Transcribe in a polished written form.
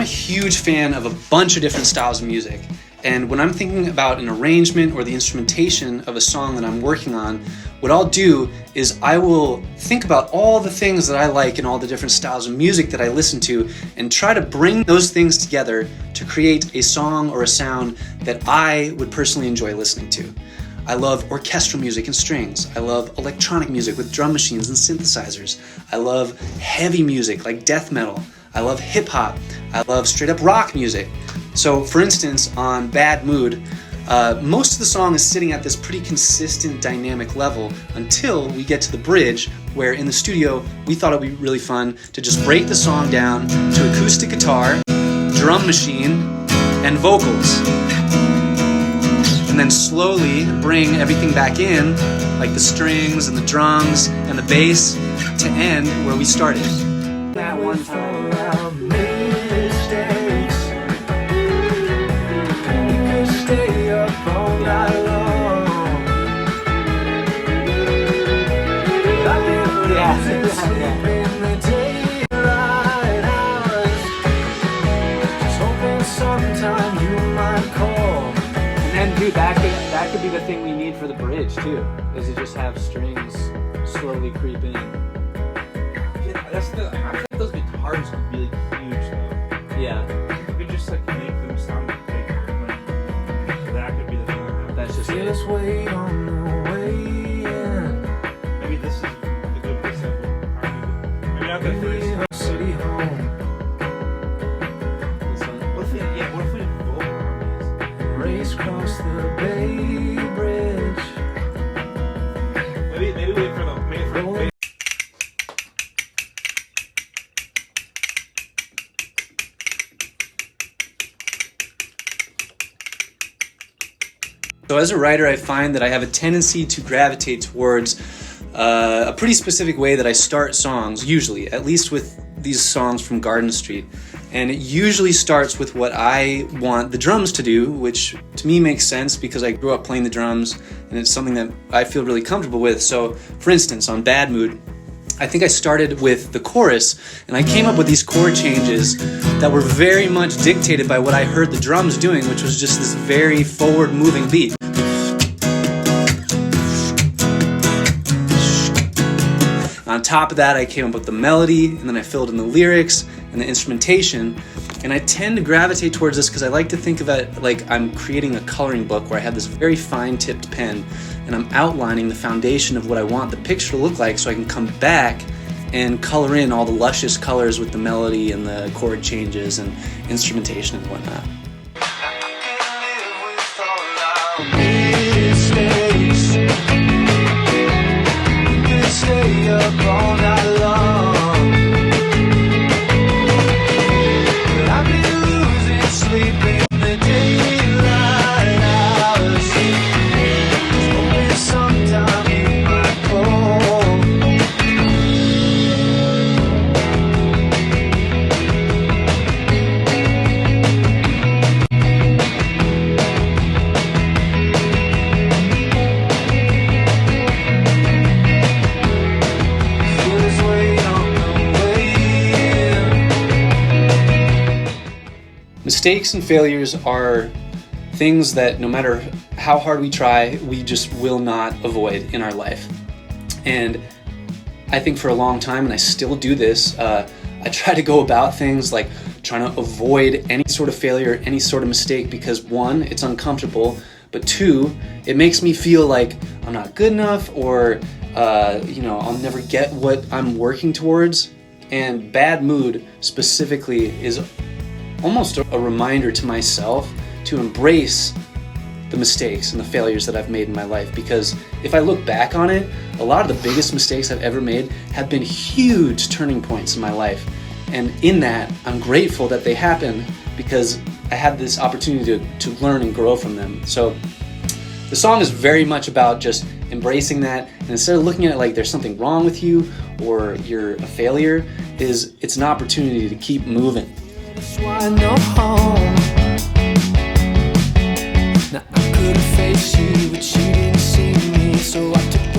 a huge fan of a bunch of different styles of music, and when I'm thinking about an arrangement or the instrumentation of a song that I'm working on, what I'll do is I will think about all the things that I like in all the different styles of music that I listen to and try to bring those things together to create a song or a sound that I would personally enjoy listening to. I love orchestral music and strings. I love electronic music with drum machines and synthesizers. I love heavy music like death metal. I love hip hop. I love straight up rock music. So for instance, on Bad Mood, most of the song is sitting at this pretty consistent dynamic level until we get to the bridge, where in the studio we thought it would be really fun to just break the song down to acoustic guitar, drum machine, and vocals. And then slowly bring everything back in, like the strings and the drums and the bass, to end where we started. That one time. Dude, that could be the thing we need for the bridge too, is to just have strings slowly creep in. Yeah, I feel like those guitars could be like huge though. Yeah. You could just like make them sound like that could be the thing. That's just it. Just wait on the way in. Maybe this is a good example. Maybe not the first. City home. What if we did vocal harmonies? Race across the Bay Bridge. Maybe wait for the So as a writer, I find that I have a tendency to gravitate towards a pretty specific way that I start songs, usually, at least with these songs from Garden Street. And it usually starts with what I want the drums to do, which to me makes sense because I grew up playing the drums and it's something that I feel really comfortable with. So for instance, on Bad Mood, I think I started with the chorus and I came up with these chord changes that were very much dictated by what I heard the drums doing, which was just this very forward moving beat. On top of that, I came up with the melody, and then I filled in the lyrics and the instrumentation. And I tend to gravitate towards this because I like to think of it like I'm creating a coloring book where I have this very fine-tipped pen and I'm outlining the foundation of what I want the picture to look like so I can come back and color in all the luscious colors with the melody and the chord changes and instrumentation and whatnot. Stay up all night long, but I've been losing sleep in the daylight hours. Hoping sometime you might call. Mistakes and failures are things that no matter how hard we try, we just will not avoid in our life. And I think for a long time, and I still do this, I try to go about things like trying to avoid any sort of failure, any sort of mistake, because one, it's uncomfortable, but two, it makes me feel like I'm not good enough or I'll never get what I'm working towards. And Bad Mood specifically is almost a reminder to myself to embrace the mistakes and the failures that I've made in my life, because if I look back on it, a lot of the biggest mistakes I've ever made have been huge turning points in my life. And in that, I'm grateful that they happened because I had this opportunity to learn and grow from them. So the song is very much about just embracing that, and instead of looking at it like there's something wrong with you or you're a failure, it's an opportunity to keep moving. I know home. Now I couldn't face you, but you didn't see me, so I took